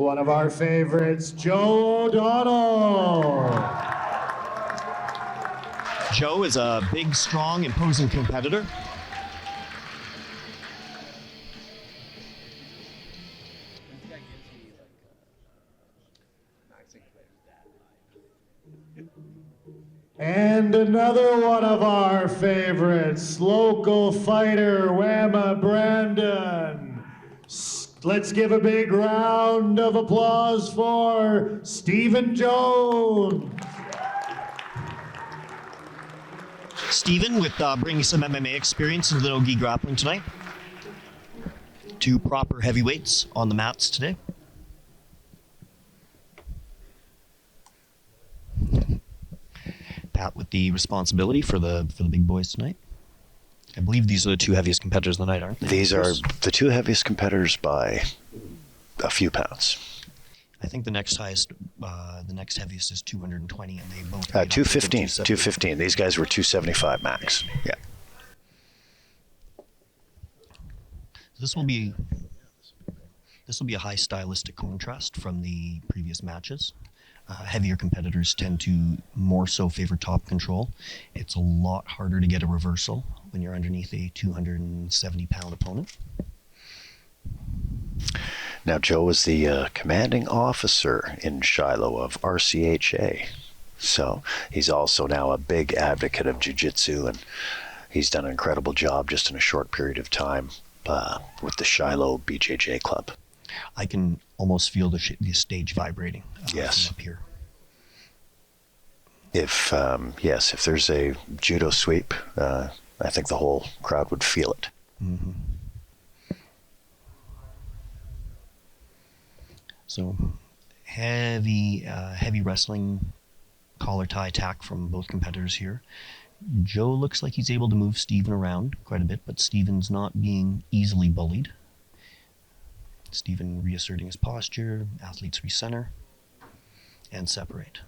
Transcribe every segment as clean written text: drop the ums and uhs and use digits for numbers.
one of our favorites, Joe O'Donnell. Joe is a big, strong, imposing competitor. And another one of our favorites, local fighter, WAMMA-Brandon. Let's give a big round of applause for Stephen Jones. Stephen, with bringing some MMA experience into the no-gi grappling tonight. 2 proper heavyweights on the mats today. Pat with the responsibility for the big boys tonight. I believe these are the 2 heaviest competitors of the night, aren't they? These are the 2 heaviest competitors by a few pounds. I think the next highest, the next heaviest is 220, and they both. 215. 215. These guys were 275 max. Yeah. This will be a high stylistic contrast from the previous matches. Heavier competitors tend to more so favor top control. It's a lot harder to get a reversal when you're underneath a 270-pound opponent. Now, Joe is the commanding officer in Shilo of RCHA. So he's also now a big advocate of jiu-jitsu, and he's done an incredible job just in a short period of time with the Shilo BJJ club. I can almost feel the stage vibrating. Yes. From up here. If there's a judo sweep, I think the whole crowd would feel it. Mm-hmm. So heavy wrestling collar tie attack from both competitors here. Joe looks like he's able to move Stephen around quite a bit, but Stephen's not being easily bullied. Stephen reasserting his posture, athletes recenter, and separate.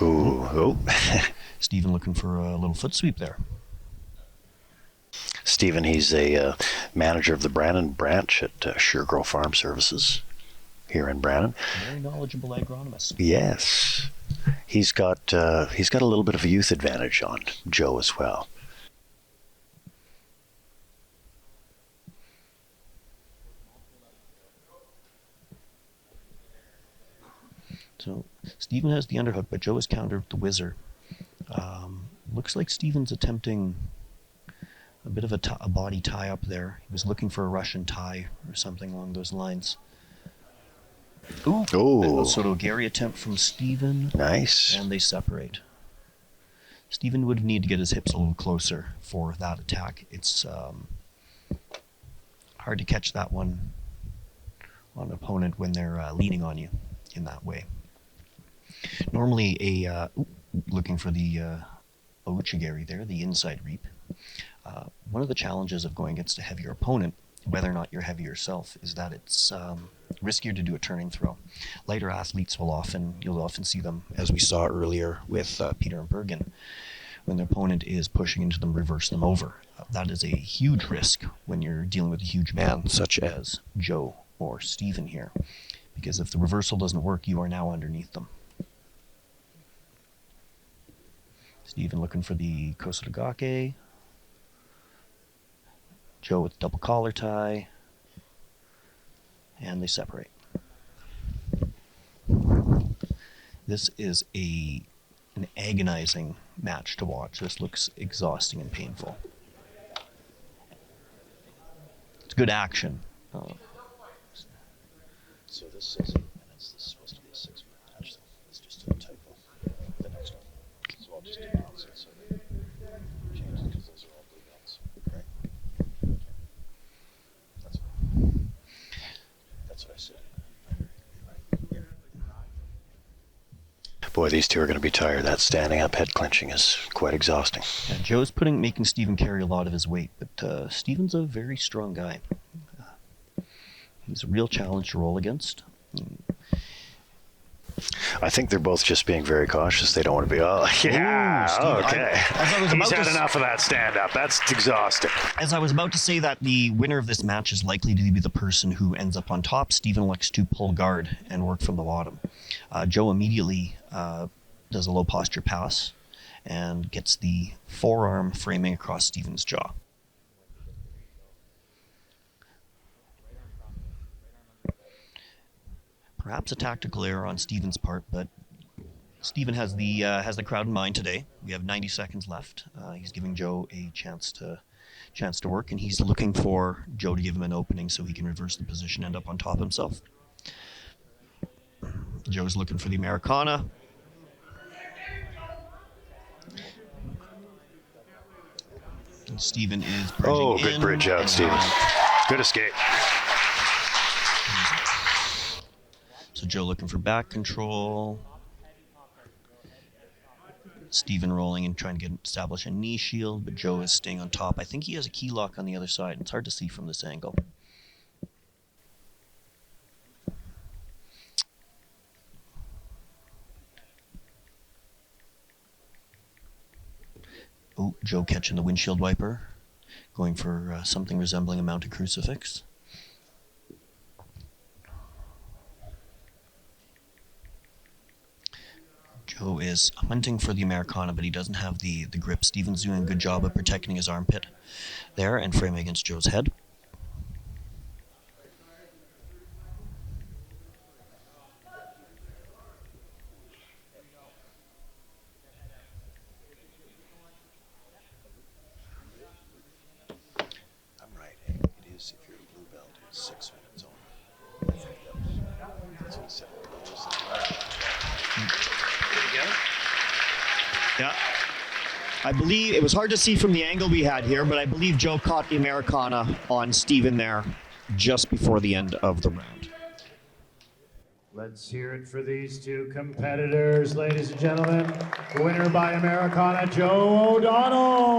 Ooh. Stephen looking for a little foot sweep there. Stephen, he's a manager of the Brandon branch at Suregrow Farm Services here in Brandon. Very knowledgeable agronomist. Yes. He's got a little bit of a youth advantage on Joe as well. So Stephen has the underhook, but Joe is countered with the whizzer. Looks like Stephen's attempting a bit of a body tie up there. He was looking for a Russian tie or something along those lines. Ooh. Oh. Soto Gary attempt from Stephen. Nice. And they separate. Stephen would need to get his hips a little closer for that attack. It's hard to catch that one on an opponent when they're leaning on you in that way. Normally looking for the Ouchigari there, the inside reap. One of the challenges of going against a heavier opponent, whether or not you're heavy yourself, is that it's riskier to do a turning throw. Lighter athletes you'll often see them, as we saw earlier with Peter and Bergen, when the opponent is pushing into them, reverse them over. That is a huge risk when you're dealing with a huge man, such as Joe or Stephen here, because if the reversal doesn't work, you are now underneath them. Stephen looking for the Kosotogake. Joe with double collar tie. And they separate. This is an agonizing match to watch. This looks exhausting and painful. It's good action. So this says 8 minutes. This is supposed to be a 6-minute match. It's just a typo. The next one. So I'll just announce it so that change it because those are all blue belts. Right? That's what I said. Boy, these two are going to be tired. That standing up head clenching is quite exhausting. Yeah, Joe's making Stephen carry a lot of his weight, but Stephen's a very strong guy. He's a real challenge to roll against. I think they're both just being very cautious. They don't want to be, oh, yeah, Steve, okay. as I was He's about had to enough of that stand-up. That's exhausting. As I was about to say that the winner of this match is likely to be the person who ends up on top, Steven elects to pull guard and work from the bottom. Joe immediately does a low posture pass and gets the forearm framing across Steven's jaw. Perhaps a tactical error on Steven's part, but Steven has the crowd in mind today. We have 90 seconds left. He's giving Joe a chance to work, and he's looking for Joe to give him an opening so he can reverse the position, end up on top himself. Joe's looking for the Americana. And Steven is bridging Oh, good in, bridge out, and Steven. Good escape. So Joe looking for back control. Steven rolling and trying to establish a knee shield, but Joe is staying on top. I think he has a key lock on the other side. It's hard to see from this angle. Oh, Joe catching the windshield wiper, going for something resembling a mounted crucifix. Joe is hunting for the Americana, but he doesn't have the grip. Steven's doing a good job of protecting his armpit there and framing against Joe's head. I'm right. It is, if you're a blue belt, it's 6 minutes only. That's what he said. Yeah. I believe it was hard to see from the angle we had here, but I believe Joe caught the Americana on Steven there just before the end of the round. Let's hear it for these two competitors, ladies and gentlemen. Winner by Americana, Joe O'Donnell.